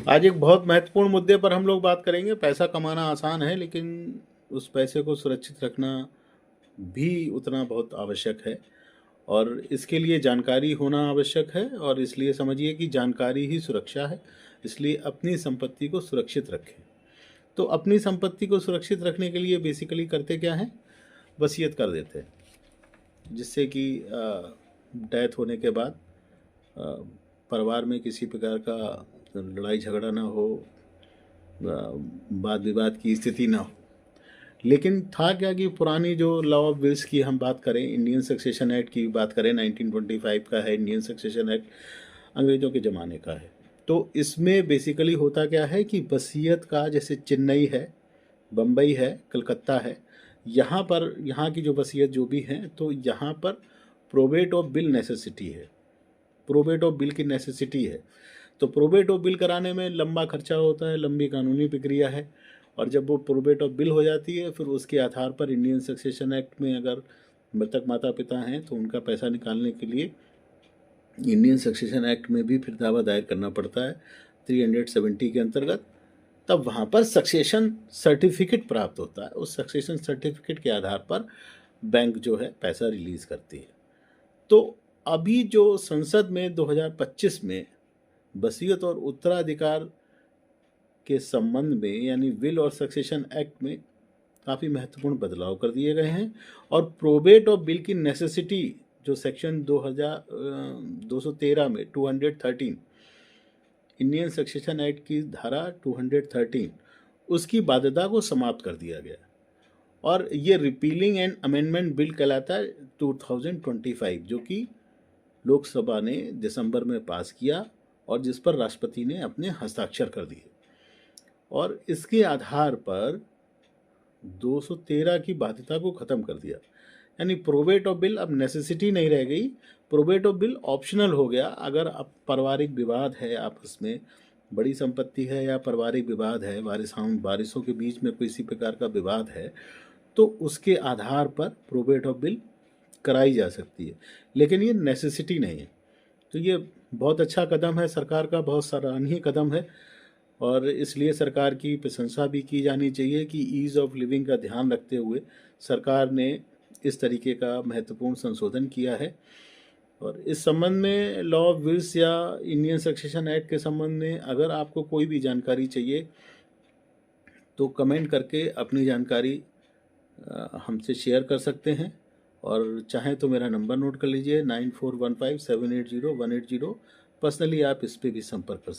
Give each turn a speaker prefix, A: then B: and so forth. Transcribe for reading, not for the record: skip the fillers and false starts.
A: आज एक बहुत महत्वपूर्ण मुद्दे पर हम लोग बात करेंगे। पैसा कमाना आसान है, लेकिन उस पैसे को सुरक्षित रखना भी उतना बहुत आवश्यक है और इसके लिए जानकारी होना आवश्यक है। और इसलिए समझिए कि जानकारी ही सुरक्षा है। इसलिए अपनी संपत्ति को सुरक्षित रखें। तो अपनी संपत्ति को सुरक्षित रखने के लिए बेसिकली करते क्या हैं? वसीयत कर देते हैं, जिससे कि डेथ होने के बाद परिवार में किसी प्रकार का लड़ाई झगड़ा ना हो, वाद विवाद की स्थिति ना हो। लेकिन था क्या कि पुरानी जो लॉ ऑफ विल्स की हम बात करें, इंडियन सक्सेशन एक्ट की बात करें, 1925 का है इंडियन सक्सेशन एक्ट, अंग्रेज़ों के ज़माने का है। तो इसमें बेसिकली होता क्या है कि वसीयत का, जैसे चेन्नई है, बम्बई है, कलकत्ता है, यहाँ पर यहाँ की जो वसीयत जो भी हैं, तो यहाँ पर प्रोबेट ऑफ बिल नेसेसिटी है। प्रोबेट ऑफ बिल की नेसेसिटी है। तो प्रोबेट ऑफ बिल कराने में लंबा खर्चा होता है, लंबी कानूनी प्रक्रिया है। और जब वो प्रोबेट ऑफ बिल हो जाती है, फिर उसके आधार पर इंडियन सक्सेशन एक्ट में अगर मृतक माता पिता हैं तो उनका पैसा निकालने के लिए इंडियन सक्सेशन एक्ट में भी फिर दावा दायर करना पड़ता है 370 के अंतर्गत। तब वहाँ पर सक्सेशन सर्टिफिकेट प्राप्त होता है। उस सक्सेशन सर्टिफिकेट के आधार पर बैंक जो है पैसा रिलीज़ करती है। तो अभी जो संसद में 2025 में वसीयत और उत्तराधिकार के संबंध में, यानी विल और सक्सेशन एक्ट में काफ़ी महत्वपूर्ण बदलाव कर दिए गए हैं। और प्रोबेट ऑफ बिल की नेसेसिटी जो सेक्शन 213 में 213 इंडियन सक्सेशन एक्ट की धारा 213, उसकी बाध्यता को समाप्त कर दिया गया। और ये रिपीलिंग एंड अमेंडमेंट बिल कहलाता है 2025, जो कि लोकसभा ने दिसंबर में पास किया और जिस पर राष्ट्रपति ने अपने हस्ताक्षर कर दिए। और इसके आधार पर 213 की बाध्यता को ख़त्म कर दिया। यानी प्रोबेट ऑफ बिल अब नेसेसिटी नहीं रह गई, प्रोबेट ऑफ बिल ऑप्शनल हो गया। अगर अब पारिवारिक विवाद है, आपस में बड़ी संपत्ति है या पारिवारिक विवाद है, वारिसों के बीच में किसी प्रकार का विवाद है, तो उसके आधार पर प्रोबेट ऑफ बिल कराई जा सकती है, लेकिन ये नेसेसिटी नहीं है। तो ये बहुत अच्छा कदम है सरकार का, बहुत सराहनीय कदम है। और इसलिए सरकार की प्रशंसा भी की जानी चाहिए कि ईज़ ऑफ लिविंग का ध्यान रखते हुए सरकार ने इस तरीके का महत्वपूर्ण संशोधन किया है। और इस संबंध में लॉ ऑफ विल्स या इंडियन सक्सेशन एक्ट के संबंध में अगर आपको कोई भी जानकारी चाहिए तो कमेंट करके अपनी जानकारी हमसे शेयर कर सकते हैं। और चाहें तो मेरा नंबर नोट कर लीजिए 9415780180। पर्सनली आप इस पर भी संपर्क कर सकते हैं।